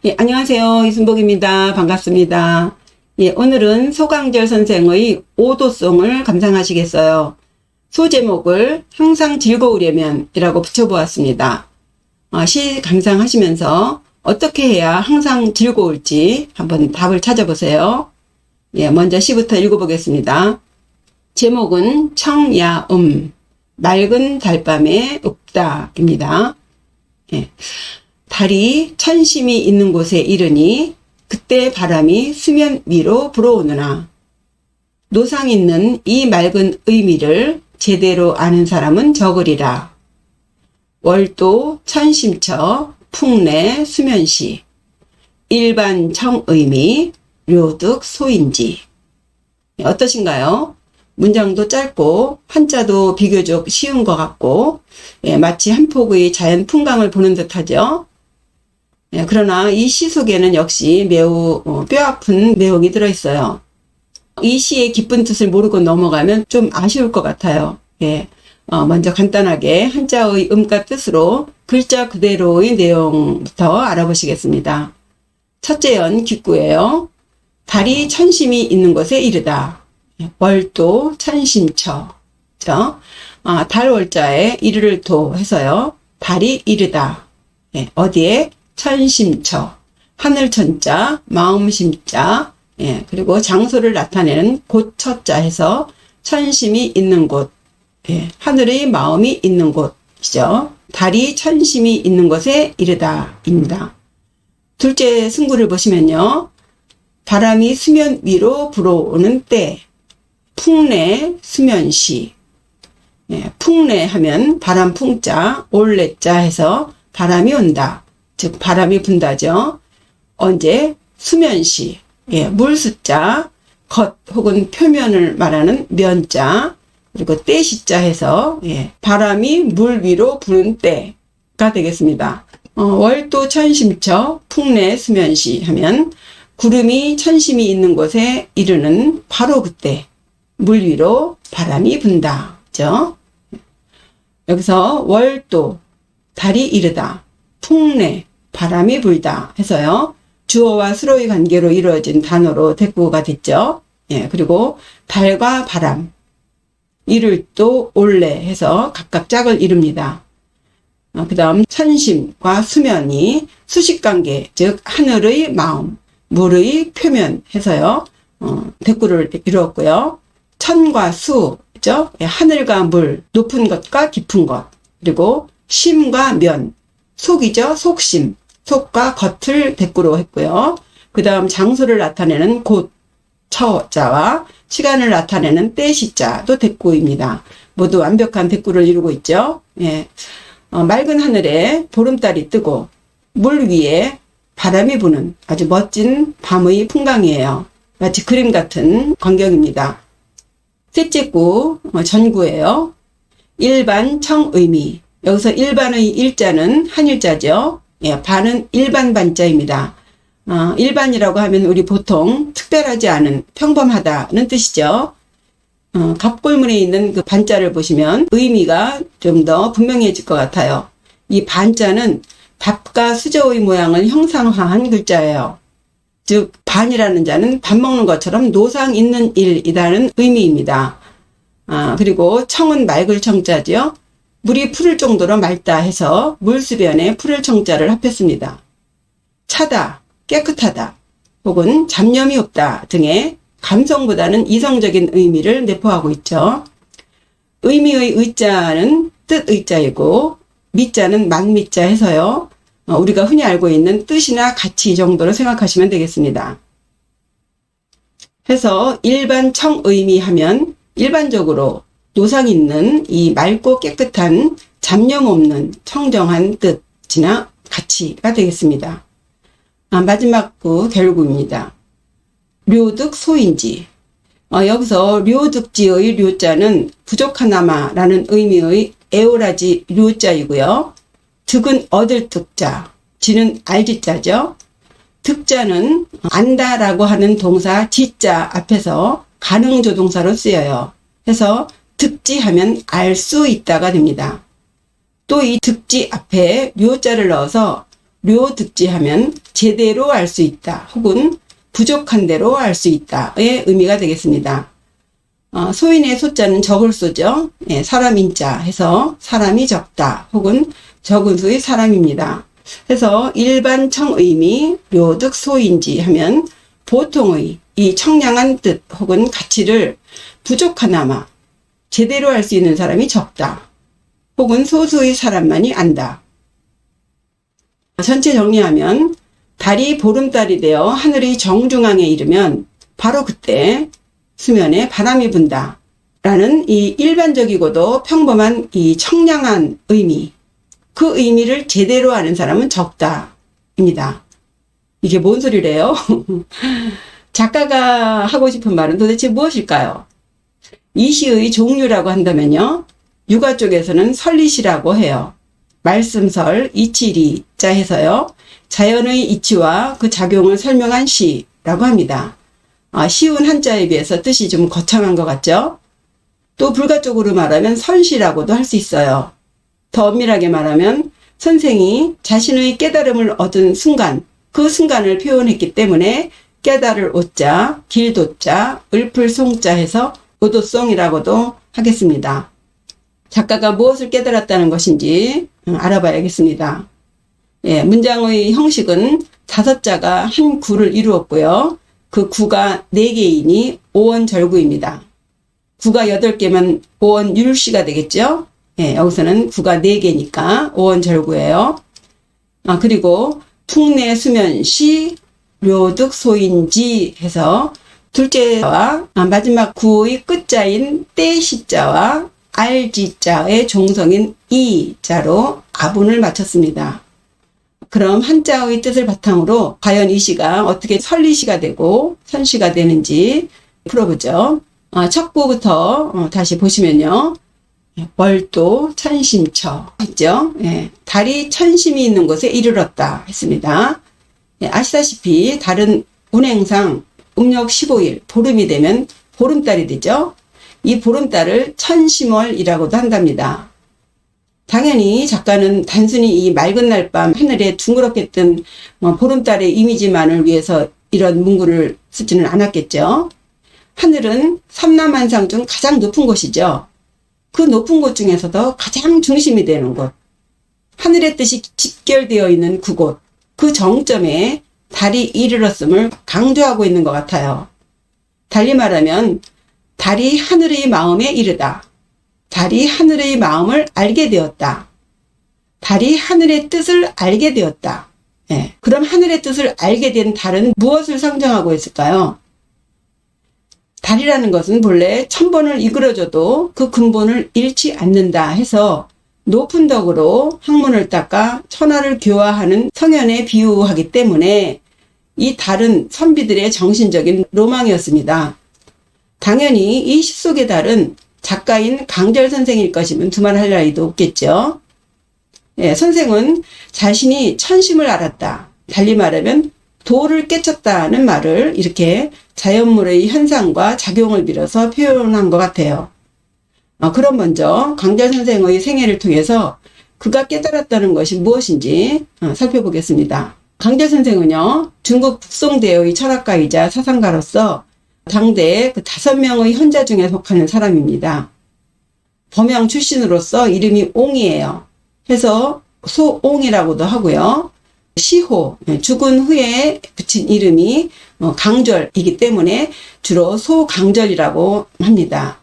예, 안녕하세요. 이순복입니다. 반갑습니다. 예, 오늘은 소강절 선생의 오도송을 감상하시겠어요. 소제목을 항상 즐거우려면 이라고 붙여보았습니다. 시 감상하시면서 어떻게 해야 항상 즐거울지 한번 답을 찾아보세요. 예, 먼저 시부터 읽어보겠습니다. 제목은 청야음, 맑은 달밤에 읍다입니다. 예. 달이 천심이 있는 곳에 이르니 그때 바람이 수면 위로 불어오느나. 노상 있는 이 맑은 의미를 제대로 아는 사람은 적으리라. 월도 천심처 풍내 수면시 일반 청의미 료득 소인지. 어떠신가요? 문장도 짧고 한자도 비교적 쉬운 것 같고 마치 한 폭의 자연 풍광을 보는 듯하죠. 그러나 이 시 속에는 역시 매우 뼈아픈 내용이 들어있어요. 이 시의 깊은 뜻을 모르고 넘어가면 좀 아쉬울 것 같아요. 먼저 간단하게 한자의 음과 뜻으로 글자 그대로의 내용부터 알아보시겠습니다. 첫째 연 기구예요. 달이 천심이 있는 곳에 이르다. 월도 천심처. 달월자에 이르를 도 해서요. 달이 이르다. 어디에? 천심처. 하늘천자, 마음심자, 그리고 장소를 나타내는 곳처자 해서 천심이 있는 곳, 하늘의 마음이 있는 곳이죠. 달이 천심이 있는 곳에 이르다 입니다. 둘째 승구를 보시면요. 바람이 수면 위로 불어오는 때, 풍내 수면시. 풍내 하면 바람 풍자, 올레자 해서 바람이 온다. 즉 바람이 분다죠. 언제? 수면시. 물수자, 겉 혹은 표면을 말하는 면자, 그리고 때시자 해서 바람이 물 위로 부는 때가 되겠습니다. 월도 천심처 풍내 수면시 하면 구름이 천심이 있는 곳에 이르는 바로 그때 물 위로 바람이 분다. 그죠? 여기서 월도, 달이 이르다, 풍내, 바람이 불다 해서요. 주어와 수로의 관계로 이루어진 단어로 대꾸가 됐죠. 그리고 달과 바람, 이를 또 올래 해서 각각 짝을 이룹니다. 그 다음 천심과 수면이 수식관계, 즉 하늘의 마음, 물의 표면 해서요. 대꾸를 이루었고요. 천과 수, 그죠? 하늘과 물, 높은 것과 깊은 것, 그리고 심과 면, 속이죠. 속심, 속과 겉을 대꾸로 했고요. 그 다음 장소를 나타내는 곳, 처자와 시간을 나타내는 때시자도 대꾸입니다. 모두 완벽한 대꾸를 이루고 있죠. 맑은 하늘에 보름달이 뜨고 물 위에 바람이 부는 아주 멋진 밤의 풍광이에요. 마치 그림 같은 광경입니다. 셋째 구, 전구예요. 일반 청의미. 여기서 일반의 일자는 한일자죠. 반은 일반 반자입니다. 일반이라고 하면 우리 보통 특별하지 않은, 평범하다는 뜻이죠. 갑골문에 있는 그 반자를 보시면 의미가 좀 더 분명해질 것 같아요. 이 반자는 밥과 수저의 모양을 형상화한 글자예요. 즉 반이라는 자는 밥 먹는 것처럼 노상 있는 일이라는 의미입니다. 그리고 청은 맑을 청자죠. 물이 푸를 정도로 맑다 해서 물수변에 푸를 청자를 합했습니다. 차다, 깨끗하다, 혹은 잡념이 없다 등의 감성보다는 이성적인 의미를 내포하고 있죠. 의미의 의자는 뜻 의자이고 미자는 만미자 해서요. 우리가 흔히 알고 있는 뜻이나 가치 정도로 생각하시면 되겠습니다. 해서 일반 청의미 하면 일반적으로 노상 있는 이 맑고 깨끗한 잡념 없는 청정한 뜻이나 가치가 되겠습니다. 마지막 구 결구입니다. 료득 소인지. 여기서 료득지의 료자는 부족하나마라는 의미의 에오라지 료자이고요. 득은 얻을 득자, 지는 알지자죠. 득자는 안다라고 하는 동사 지자 앞에서 가능조동사로 쓰여요. 해서 득지하면 알 수 있다가 됩니다. 또 이 득지 앞에 료자를 넣어서 료득지하면 제대로 알 수 있다 혹은 부족한 대로 알 수 있다의 의미가 되겠습니다. 소인의 소자는 적을 소죠. 예, 사람 인자 해서 사람이 적다 혹은 적은 수의 사람입니다. 해서 일반 청의미 료득 소인지 하면 보통의 이 청량한 뜻 혹은 가치를 부족하나마 제대로 알 수 있는 사람이 적다 혹은 소수의 사람만이 안다. 전체 정리하면 달이 보름달이 되어 하늘의 정중앙에 이르면 바로 그때 수면에 바람이 분다 라는 이 일반적이고도 평범한 이 청량한 의미, 그 의미를 제대로 아는 사람은 적다 입니다. 이게 뭔 소리래요? 작가가 하고 싶은 말은 도대체 무엇일까요? 이 시의 종류라고 한다면요, 유가 쪽에서는 설리시라고 해요. 말씀설, 이치리자 해서요, 자연의 이치와 그 작용을 설명한 시라고 합니다. 쉬운 한자에 비해서 뜻이 좀 거창한 것 같죠? 또 불가 쪽으로 말하면 선시라고도 할 수 있어요. 더 엄밀하게 말하면 선생이 자신의 깨달음을 얻은 순간, 그 순간을 표현했기 때문에 깨달을 오자, 길도자, 을풀송자 해서 오도송이라고도 하겠습니다. 작가가 무엇을 깨달았다는 것인지 알아봐야겠습니다. 예, 문장의 형식은 5자가 한 구를 이루었고요. 그 구가 4개이니 오원절구입니다. 구가 8개면 오원율시가 되겠죠? 예, 여기서는 구가 4개니까 오원절구예요. 그리고 풍내 수면시 료득 소인지 해서 둘째와 마지막 구의 끝자인 떼시자와 알지자의 종성인 이자로 아분을 마쳤습니다. 그럼 한자의 뜻을 바탕으로 과연 이 시가 어떻게 설리시가 되고 선시가 되는지 풀어보죠. 첫 구부터 다시 보시면요. 월도 천심처 했죠. 예, 달이 천심이 있는 곳에 이르렀다 했습니다. 예, 아시다시피 달은 운행상 음력 15일 보름이 되면 보름달이 되죠. 이 보름달을 천심월이라고도 한답니다. 당연히 작가는 단순히 이 맑은 날밤 하늘에 둥그렇게 뜬 보름달의 이미지만을 위해서 이런 문구를 쓰지는 않았겠죠. 하늘은 삼남한상 중 가장 높은 곳이죠. 그 높은 곳 중에서도 가장 중심이 되는 곳, 하늘의 뜻이 집결되어 있는 그곳, 그 정점에 달이 이르렀음을 강조하고 있는 것 같아요. 달리 말하면 달이 하늘의 마음에 이르다, 달이 하늘의 마음을 알게 되었다, 달이 하늘의 뜻을 알게 되었다. 예, 그럼 하늘의 뜻을 알게 된 달은 무엇을 상징하고 있을까요? 달이라는 것은 본래 천본을 이끌어줘도 그 근본을 잃지 않는다 해서 높은 덕으로 학문을 닦아 천하를 교화하는 성현에 비유하기 때문에 이 달은 선비들의 정신적인 로망이었습니다. 당연히 이 시 속의 달은 작가인 강절 선생일 것이면 두말할 나위도 없겠죠. 예, 선생은 자신이 천심을 알았다, 달리 말하면 도를 깨쳤다는 말을 이렇게 자연물의 현상과 작용을 빌어서 표현한 것 같아요. 그럼 먼저 강절 선생의 생애를 통해서 그가 깨달았다는 것이 무엇인지 살펴보겠습니다. 강절 선생은요, 중국 북송대의 철학가이자 사상가로서 당대 그 5명의 현자 중에 속하는 사람입니다. 범양 출신으로서 이름이 옹이에요. 해서 소옹이라고도 하고요. 시호, 죽은 후에 붙인 이름이 강절이기 때문에 주로 소강절이라고 합니다.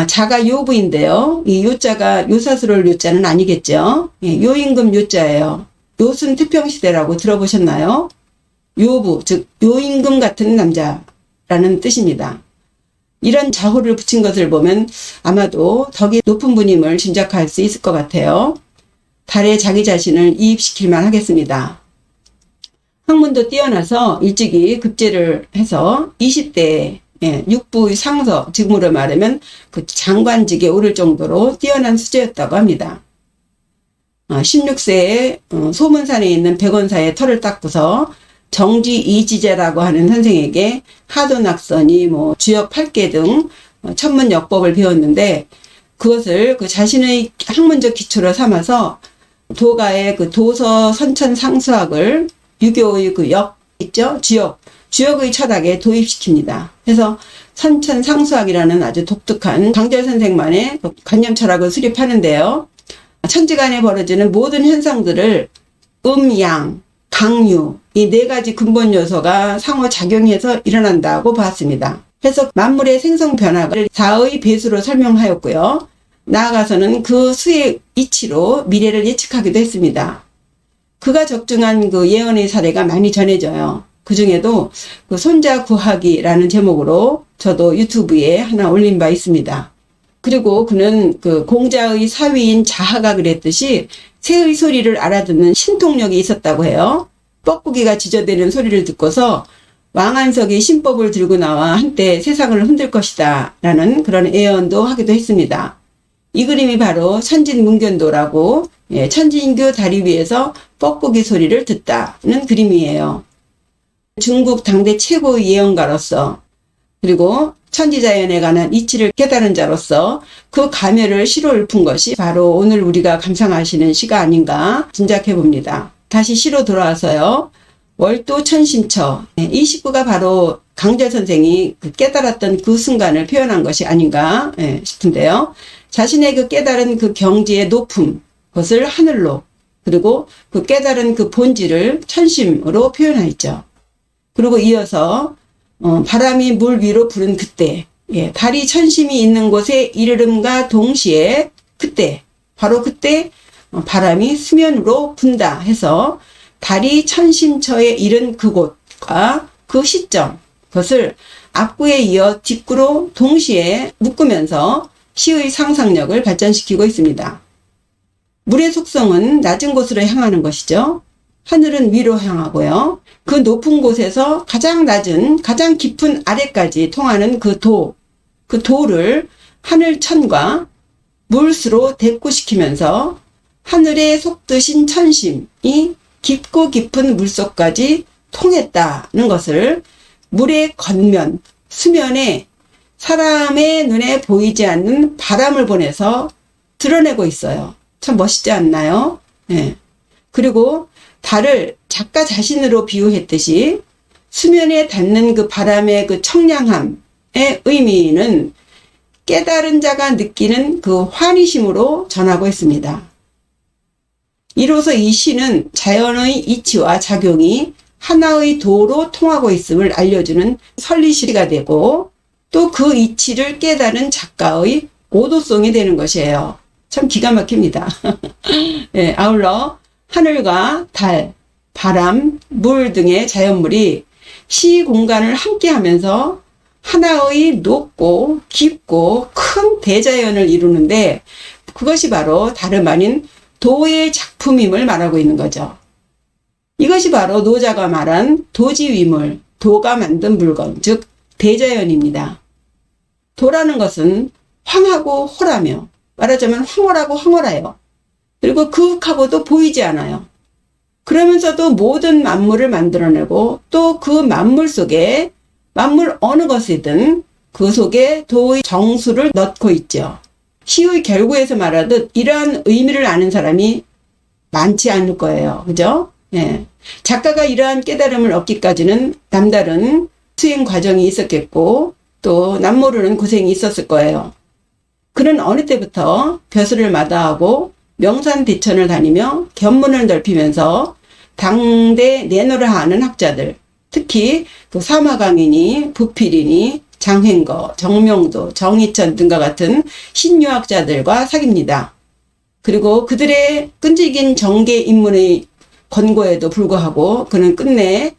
자가 요부인데요. 이 요자가 요사스러울 요자는 아니겠죠. 요임금 요자예요. 요순 태평시대라고 들어보셨나요? 요부, 즉 요임금 같은 남자라는 뜻입니다. 이런 자호를 붙인 것을 보면 아마도 덕이 높은 분임을 짐작할 수 있을 것 같아요. 달에 자기 자신을 이입시킬만 하겠습니다. 학문도 뛰어나서 일찍이 급제를 해서 20대에 육부의 상서, 지금으로 말하면 그 장관직에 오를 정도로 뛰어난 수재였다고 합니다. 16세에 소문산에 있는 백원사의 털을 닦고서 정지 이지제라고 하는 선생에게 하도낙선이 주역 8개 등 천문역법을 배웠는데 그것을 그 자신의 학문적 기초로 삼아서 도가의 그 도서 선천상수학을 유교의 그 역 있죠? 주역의 철학에 도입시킵니다. 그래서 선천상수학이라는 아주 독특한 강절 선생만의 관념 철학을 수립하는데요. 천지간에 벌어지는 모든 현상들을 양, 강유 이 네 가지 근본 요소가 상호작용해서 일어난다고 봤습니다. 그래서 만물의 생성 변화를 4의 배수로 설명하였고요. 나아가서는 그 수의 이치로 미래를 예측하기도 했습니다. 그가 적중한 그 예언의 사례가 많이 전해져요. 그 중에도 그 손자 구하기라는 제목으로 저도 유튜브에 하나 올린 바 있습니다. 그리고 그는 그 공자의 사위인 자하가 그랬듯이 새의 소리를 알아듣는 신통력이 있었다고 해요. 뻐꾸기가 지저대는 소리를 듣고서 왕안석이 신법을 들고 나와 한때 세상을 흔들 것이다 라는 그런 예언도 하기도 했습니다. 이 그림이 바로 천진문견도라고 천진교 다리 위에서 뻐꾸기 소리를 듣다는 그림이에요. 중국 당대 최고의 예언가로서 그리고 천지자연에 관한 이치를 깨달은 자로서 그 가면을 시로 읊은 것이 바로 오늘 우리가 감상하시는 시가 아닌가 짐작해 봅니다. 다시 시로 돌아와서요. 월도 천심처 이 시구가 바로 강절 선생이 깨달았던 그 순간을 표현한 것이 아닌가 싶은데요. 자신의 그 깨달은 그 경지의 높음 그것을 하늘로 그리고 그 깨달은 그 본질을 천심으로 표현하였죠. 그리고 이어서 바람이 물 위로 부른 그때 달이 천심이 있는 곳에 이르름과 동시에 그때 바로 그때 바람이 수면으로 분다 해서 달이 천심처에 이른 그곳과 그 시점 그것을 앞구에 이어 뒷구로 동시에 묶으면서 시의 상상력을 발전시키고 있습니다. 물의 속성은 낮은 곳으로 향하는 것이죠. 하늘은 위로 향하고요. 그 높은 곳에서 가장 낮은 가장 깊은 아래까지 통하는 그 도를 하늘천과 물수로 대꾸시키면서 하늘에 속드신 천심이 깊고 깊은 물속까지 통했다는 것을 물의 겉면, 수면에 사람의 눈에 보이지 않는 바람을 보내서 드러내고 있어요. 참 멋있지 않나요? 네. 그리고 달을 작가 자신으로 비유했듯이 수면에 닿는 그 바람의 그 청량함의 의미는 깨달은 자가 느끼는 그 환희심으로 전하고 있습니다. 이로써 이 시는 자연의 이치와 작용이 하나의 도로 통하고 있음을 알려주는 설리시가 되고 또 그 이치를 깨달은 작가의 오도송이 되는 것이에요. 참 기가 막힙니다. 네, 아울러 하늘과 달, 바람, 물 등의 자연물이 시 공간을 함께 하면서 하나의 높고 깊고 큰 대자연을 이루는데 그것이 바로 다름 아닌 도의 작품임을 말하고 있는 거죠. 이것이 바로 노자가 말한 도지위물, 도가 만든 물건, 즉 대자연입니다. 도라는 것은 황하고 호라며 말하자면 황홀하고 황홀해요. 그리고 그윽하고도 보이지 않아요. 그러면서도 모든 만물을 만들어내고 또 그 만물 속에 만물 어느 것이든 그 속에 도의 정수를 넣고 있죠. 시의 결구에서 말하듯 이러한 의미를 아는 사람이 많지 않을 거예요. 그죠? 예. 작가가 이러한 깨달음을 얻기까지는 남다른 수행 과정이 있었겠고 또 남모르는 고생이 있었을 거예요. 그는 어느 때부터 벼슬을 마다하고 명산대천을 다니며 견문을 넓히면서 당대 내노라 하는 학자들, 특히 그 사마강이니 부필이니 장횡거, 정명도, 정희천 등과 같은 신유학자들과 사귑니다. 그리고 그들의 끈질긴 정계 입문의 권고에도 불구하고 그는 끝내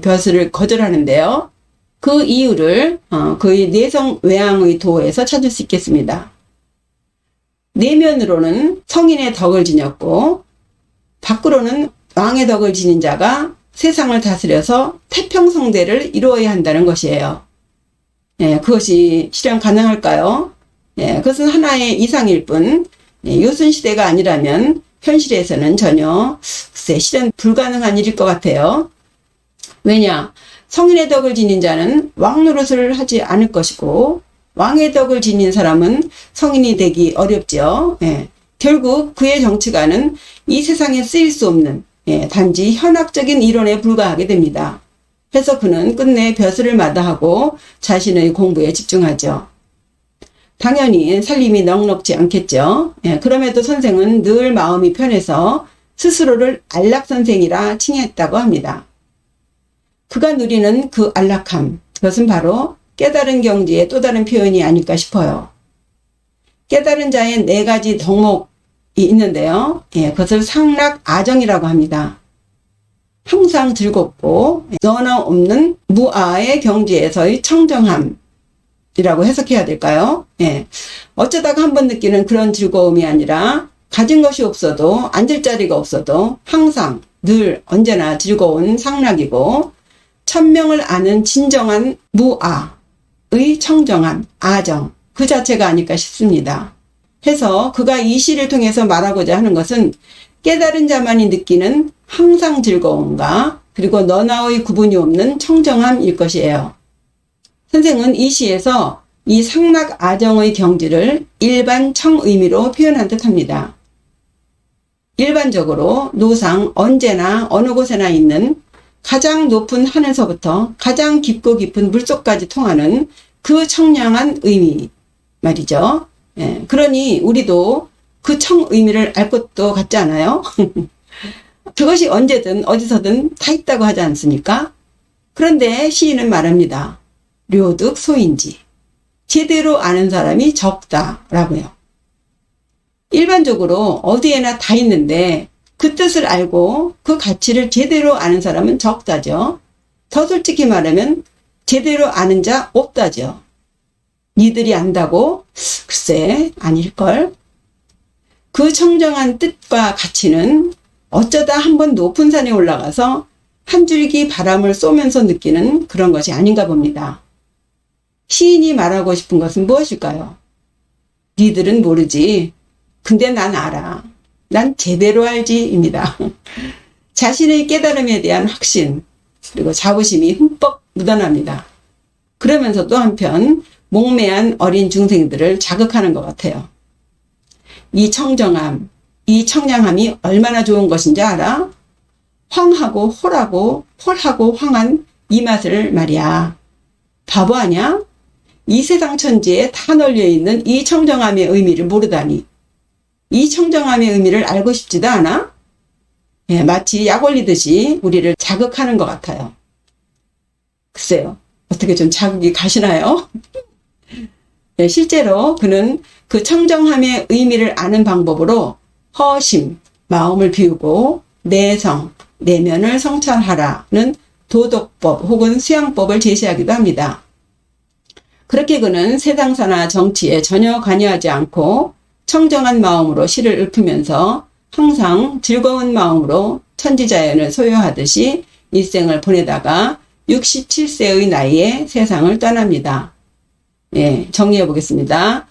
벼슬을 거절하는데요. 그 이유를 그의 내성 외양의 도에서 찾을 수 있겠습니다. 내면으로는 성인의 덕을 지녔고 밖으로는 왕의 덕을 지닌 자가 세상을 다스려서 태평성대를 이루어야 한다는 것이에요. 예, 그것이 실현 가능할까요? 예, 그것은 하나의 이상일 뿐 요순시대가 아니라면 현실에서는 전혀 실현 불가능한 일일 것 같아요. 왜냐? 성인의 덕을 지닌 자는 왕 노릇을 하지 않을 것이고 왕의 덕을 지닌 사람은 성인이 되기 어렵죠. 예. 결국 그의 정치관은 이 세상에 쓰일 수 없는 단지 현학적인 이론에 불과하게 됩니다. 그래서 그는 끝내 벼슬을 마다하고 자신의 공부에 집중하죠. 당연히 살림이 넉넉지 않겠죠. 그럼에도 선생은 늘 마음이 편해서 스스로를 안락선생이라 칭했다고 합니다. 그가 누리는 그 안락함, 그것은 바로 깨달은 경지의 또 다른 표현이 아닐까 싶어요. 깨달은 자의 4가지 덕목이 있는데요. 그것을 상락아정이라고 합니다. 항상 즐겁고 너나 없는 무아의 경지에서의 청정함이라고 해석해야 될까요? 어쩌다가 한번 느끼는 그런 즐거움이 아니라 가진 것이 없어도 앉을 자리가 없어도 항상 늘 언제나 즐거운 상락이고 천명을 아는 진정한 무아의 청정함, 아정 그 자체가 아닐까 싶습니다. 해서 그가 이 시를 통해서 말하고자 하는 것은 깨달은 자만이 느끼는 항상 즐거움과 그리고 너나의 구분이 없는 청정함일 것이에요. 선생은 이 시에서 이 상락아정의 경지를 일반 청의미로 표현한 듯합니다. 일반적으로 노상 언제나 어느 곳에나 있는 가장 높은 하늘서부터 가장 깊고 깊은 물속까지 통하는 그 청량한 의미 말이죠. 그러니 우리도 그 청의미를 알 것도 같지 않아요? 그것이 언제든 어디서든 다 있다고 하지 않습니까? 그런데 시인은 말합니다. 료득 소인지 제대로 아는 사람이 적다라고요. 일반적으로 어디에나 다 있는데 그 뜻을 알고 그 가치를 제대로 아는 사람은 적다죠. 더 솔직히 말하면 제대로 아는 자 없다죠. 니들이 안다고? 글쎄 아닐걸. 그 청정한 뜻과 가치는 어쩌다 한번 높은 산에 올라가서 한 줄기 바람을 쏘면서 느끼는 그런 것이 아닌가 봅니다. 시인이 말하고 싶은 것은 무엇일까요? 니들은 모르지. 근데 난 알아. 난 제대로 알지입니다. 자신의 깨달음에 대한 확신 그리고 자부심이 흠뻑 묻어납니다. 그러면서도 한편 목매한 어린 중생들을 자극하는 것 같아요. 이 청정함, 이 청량함이 얼마나 좋은 것인지 알아? 황하고 홀하고 홀하고 황한 이 맛을 말이야. 바보 아냐? 이 세상 천지에 다 널려있는 이 청정함의 의미를 모르다니. 이 청정함의 의미를 알고 싶지도 않아? 마치 약 올리듯이 우리를 자극하는 것 같아요. 글쎄요. 어떻게 좀 자극이 가시나요? 실제로 그는 그 청정함의 의미를 아는 방법으로 허심, 마음을 비우고 내성, 내면을 성찰하라는 도덕법 혹은 수양법을 제시하기도 합니다. 그렇게 그는 세상사나 정치에 전혀 관여하지 않고 청정한 마음으로 시를 읊으면서 항상 즐거운 마음으로 천지자연을 소유하듯이 일생을 보내다가 67세의 나이에 세상을 떠납니다. 정리해 보겠습니다.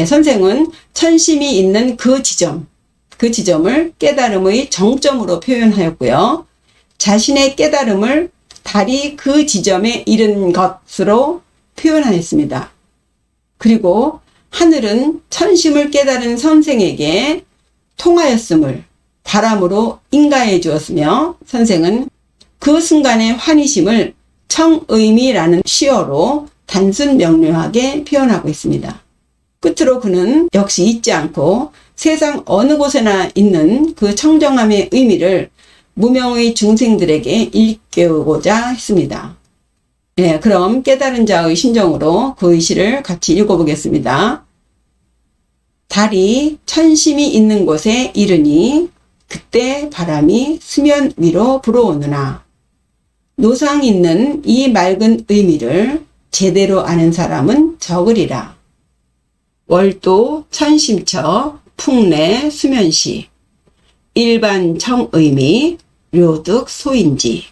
선생은 천심이 있는 그 지점을 깨달음의 정점으로 표현하였고요. 자신의 깨달음을 달이 그 지점에 이른 것으로 표현하였습니다. 그리고 하늘은 천심을 깨달은 선생에게 통하였음을 바람으로 인가해 주었으며 선생은 그 순간의 환희심을 청의미라는 시어로 단순 명료하게 표현하고 있습니다. 끝으로 그는 역시 잊지 않고 세상 어느 곳에나 있는 그 청정함의 의미를 무명의 중생들에게 일깨우고자 했습니다. 그럼 깨달은 자의 심정으로 그 시를 같이 읽어보겠습니다. 달이 천심이 있는 곳에 이르니 그때 바람이 수면 위로 불어오느나 노상 있는 이 맑은 의미를 제대로 아는 사람은 적으리라. 월도 천심처 풍내 수면시 일반 청의미 료득 소인지.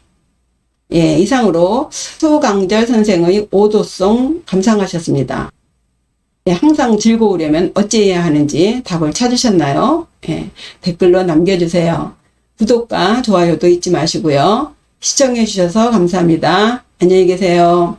이상으로 소강절 선생의 오도송 감상하셨습니다. 항상 즐거우려면 어찌해야 하는지 답을 찾으셨나요? 댓글로 남겨주세요. 구독과 좋아요도 잊지 마시고요. 시청해 주셔서 감사합니다. 안녕히 계세요.